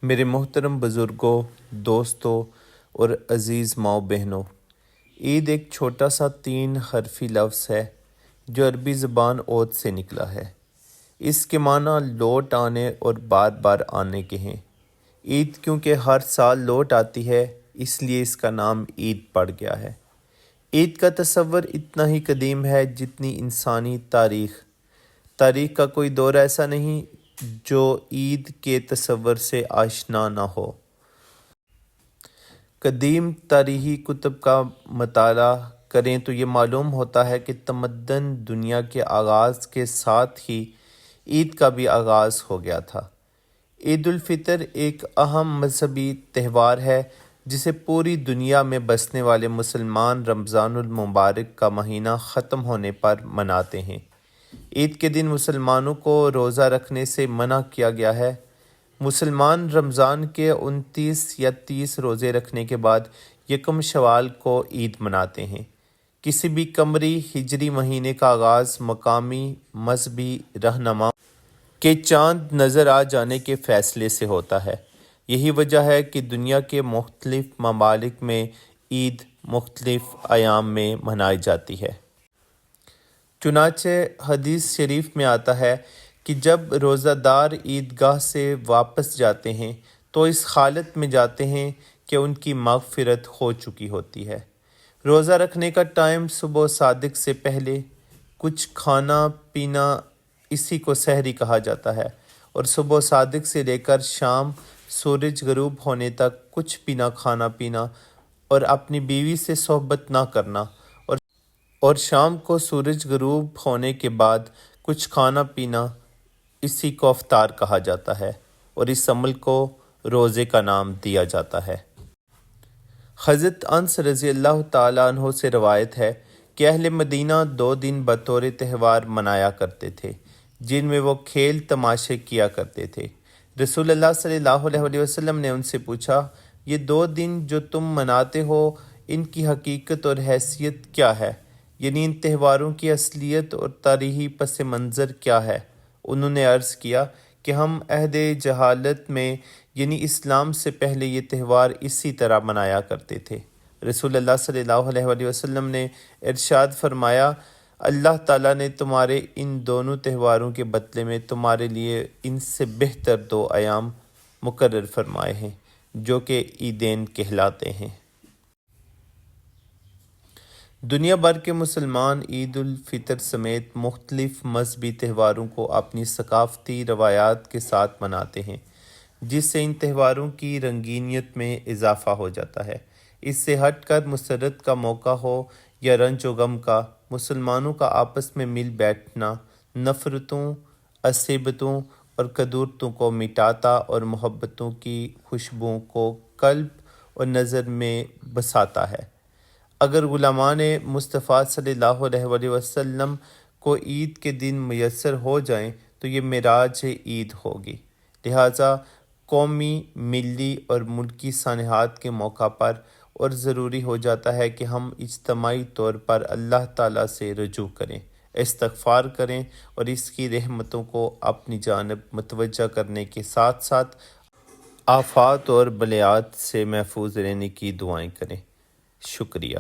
میرے محترم بزرگوں، دوستوں اور عزیز ماؤں بہنوں، عید ایک چھوٹا سا 3 حرفی لفظ ہے جو عربی زبان عود سے نکلا ہے۔ اس کے معنی لوٹ آنے اور بار بار آنے کے ہیں۔ عید کیونکہ ہر سال لوٹ آتی ہے، اس لیے اس کا نام عید پڑ گیا ہے۔ عید کا تصور اتنا ہی قدیم ہے جتنی انسانی تاریخ۔ تاریخ کا کوئی دور ایسا نہیں جو عید کے تصور سے آشنا نہ ہو۔ قدیم تاریخی کتب کا مطالعہ کریں تو یہ معلوم ہوتا ہے کہ تمدن دنیا کے آغاز کے ساتھ ہی عید کا بھی آغاز ہو گیا تھا۔ عید الفطر ایک اہم مذہبی تہوار ہے جسے پوری دنیا میں بسنے والے مسلمان رمضان المبارک کا مہینہ ختم ہونے پر مناتے ہیں۔ عید کے دن مسلمانوں کو روزہ رکھنے سے منع کیا گیا ہے۔ مسلمان رمضان کے 29 یا 30 روزے رکھنے کے بعد یکم شوال کو عید مناتے ہیں۔ کسی بھی قمری ہجری مہینے کا آغاز مقامی مذہبی رہنما کے چاند نظر آ جانے کے فیصلے سے ہوتا ہے۔ یہی وجہ ہے کہ دنیا کے مختلف ممالک میں عید مختلف ایام میں منائی جاتی ہے۔ چنانچہ حدیث شریف میں آتا ہے کہ جب روزہ دار عیدگاہ سے واپس جاتے ہیں تو اس حالت میں جاتے ہیں کہ ان کی مغفرت ہو چکی ہوتی ہے۔ روزہ رکھنے کا ٹائم صبح صادق سے پہلے کچھ کھانا پینا، اسی کو سحری کہا جاتا ہے، اور صبح صادق سے لے کر شام سورج غروب ہونے تک کچھ بھی نہ کھانا پینا اور اپنی بیوی سے صحبت نہ کرنا، اور شام کو سورج غروب ہونے کے بعد کچھ کھانا پینا، اسی کو افطار کہا جاتا ہے اور اس عمل کو روزے کا نام دیا جاتا ہے۔ حضرت انس رضی اللہ تعالیٰ عنہ سے روایت ہے کہ اہل مدینہ 2 دن بطور تہوار منایا کرتے تھے جن میں وہ کھیل تماشے کیا کرتے تھے۔ رسول اللہ صلی اللہ علیہ وسلم نے ان سے پوچھا، یہ 2 دن جو تم مناتے ہو ان کی حقیقت اور حیثیت کیا ہے؟ یعنی ان تہواروں کی اصلیت اور تاریخی پس منظر کیا ہے؟ انہوں نے عرض کیا کہ ہم عہد جہالت میں یعنی اسلام سے پہلے یہ تہوار اسی طرح منایا کرتے تھے۔ رسول اللہ صلی اللہ علیہ وسلم نے ارشاد فرمایا، اللہ تعالیٰ نے تمہارے ان دونوں تہواروں کے بدلے میں تمہارے لیے ان سے بہتر 2 ایام مقرر فرمائے ہیں جو کہ عیدین کہلاتے ہیں۔ دنیا بھر کے مسلمان عید الفطر سمیت مختلف مذہبی تہواروں کو اپنی ثقافتی روایات کے ساتھ مناتے ہیں، جس سے ان تہواروں کی رنگینیت میں اضافہ ہو جاتا ہے۔ اس سے ہٹ کر مسرت کا موقع ہو یا رنج و غم کا، مسلمانوں کا آپس میں مل بیٹھنا نفرتوں، عصبیتوں اور کدورتوں کو مٹاتا اور محبتوں کی خوشبوؤں کو قلب اور نظر میں بساتا ہے۔ اگر غلامان مصطفیٰ صلی اللہ علیہ وسلم کو عید کے دن میسر ہو جائیں تو یہ معراج عید ہوگی۔ لہٰذا قومی، ملی اور ملکی سانحات کے موقع پر اور ضروری ہو جاتا ہے کہ ہم اجتماعی طور پر اللہ تعالیٰ سے رجوع کریں، استغفار کریں اور اس کی رحمتوں کو اپنی جانب متوجہ کرنے کے ساتھ ساتھ آفات اور بلیات سے محفوظ رہنے کی دعائیں کریں۔ شکریہ۔